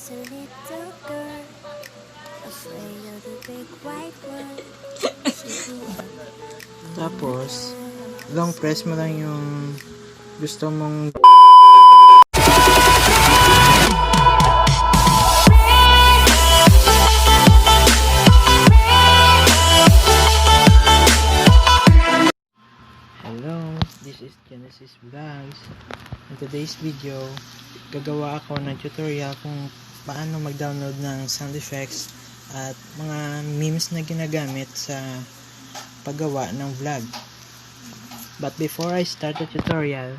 was a little girl, afraid of the big white world. She grew up. Tapos, long press mo lang yung gusto mong Hello, this is Genesis Vlogs. In today's video, gagawa ako ng tutorial kung paano mag-download ng sound effects at mga memes na ginagamit sa paggawa ng vlog. But before I start the tutorial,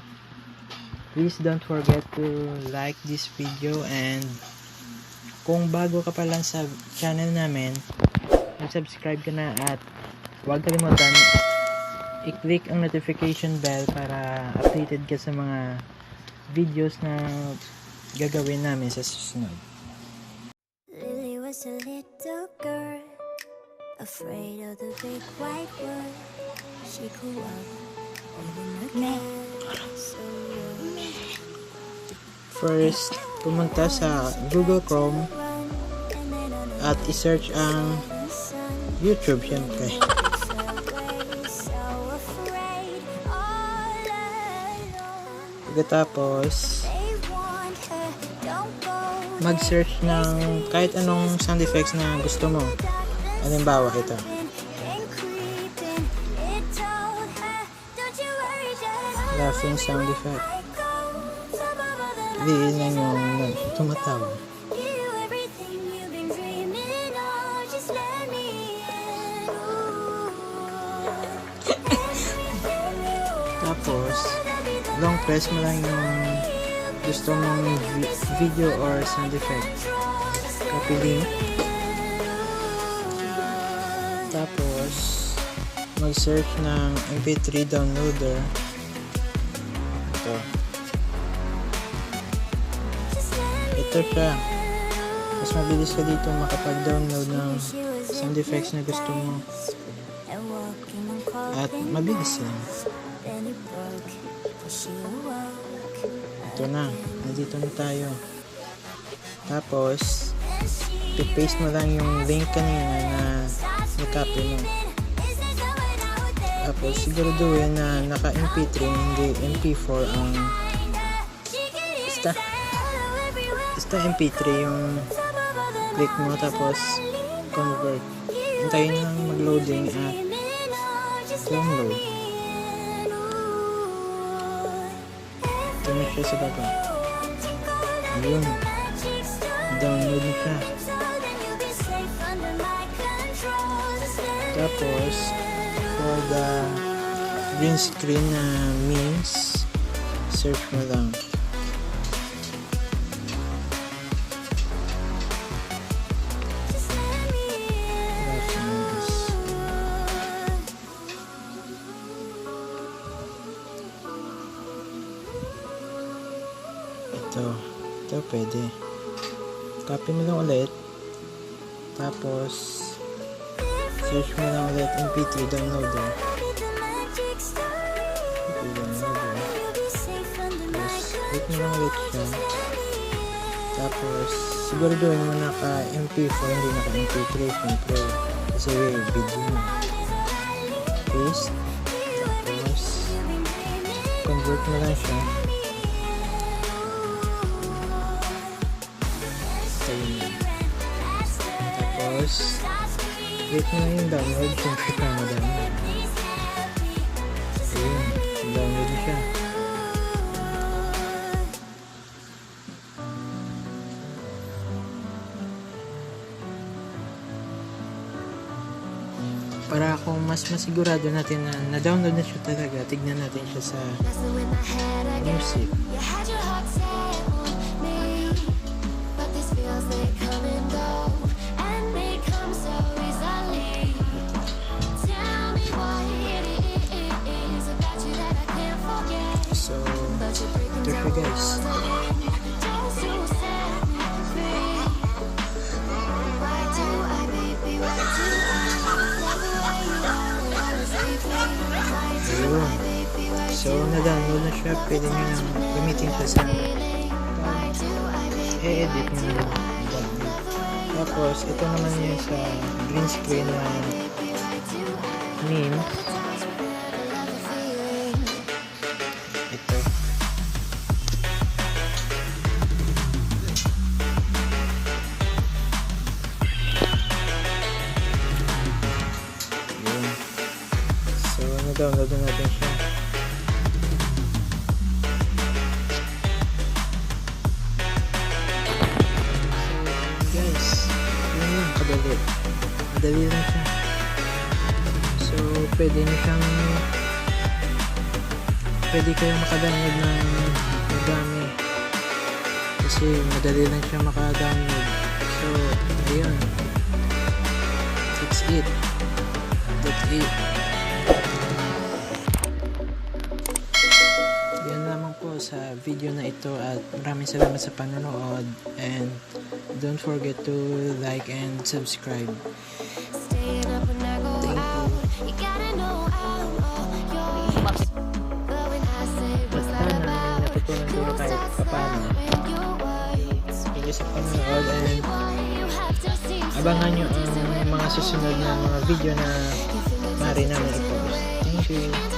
please don't forget to like this video, and kung bago ka pa lang sa channel namin, mag-subscribe ka na at huwag kalimutan i-click ang notification bell para updated ka sa mga videos na gagawin namin sa susunod. Lily was a little girl, afraid of the big white world. She grew up living a castle. First, pumunta sa Google Chrome at i-search ang YouTube, syempre. Pagkatapos, mag-search ng kahit anong sound effects na gusto mo. Halimbawa, ito. Laughing sound effect. Piliin lang yung tumatawa. Tapos, long press mo lang yung gusto mong video or sound effect. Copy link. Tapos, mag-search ng MP3 downloader. Ito. Ito siya. Mas mabilis ka dito makapag-download ng sound effects na gusto mo. At mabilis yan. Ito na, nandito na tayo. Tapos, i-paste mo lang yung link kanina na na-copy mo. Tapos, siguraduhin na naka-MP3, hindi MP4 ang basta MP3 yung click mo, tapos convert. Hintayin lang mag-loading at download. Ito na siya sa baba. Ayun. Download na siya. Tapos, for the green screen na memes, search mo lang. Ito pwede. Copy mo lang ulit. Tapos, search mo lang ulit MP3 downloader. Tapos, click mo lang ulit siya. Tapos, siguraduhin mo naka MP4, hindi naka MP3, syempre. Kasi video mo. Paste. Tapos, convert mo lang siya. Tapos, click mo na yung download. Siyempre ka ma-download. Ayun, download na siya. Para kung mas masigurado natin na na-download na siya talaga, tignan natin siya sa music. So, ito siya guys. Ayun. So, na-download na siya. Pwede nyo nang gamitin siya sa i-edit mo yung vlog mo. Tapos, ito naman yung sa green screen na memes. Ito. Yun. So, na-download na natin siya. Guys, yun lang, kadali. Madali lang siya. So, pwede kayong makadownload ng madami. Kasi madali lang siya makadownload. So, ayun. That's it. Yan lamang po sa video na ito at maraming salamat sa panonood and don't forget to like and subscribe. Staying up when I go out. You gotta know I'm all yours. But when I say At sana natutunan ko kahit paano. Thank you sa panonood and abangan nyo ang mga susunod na mga video na maaari namin i-post. Thank you.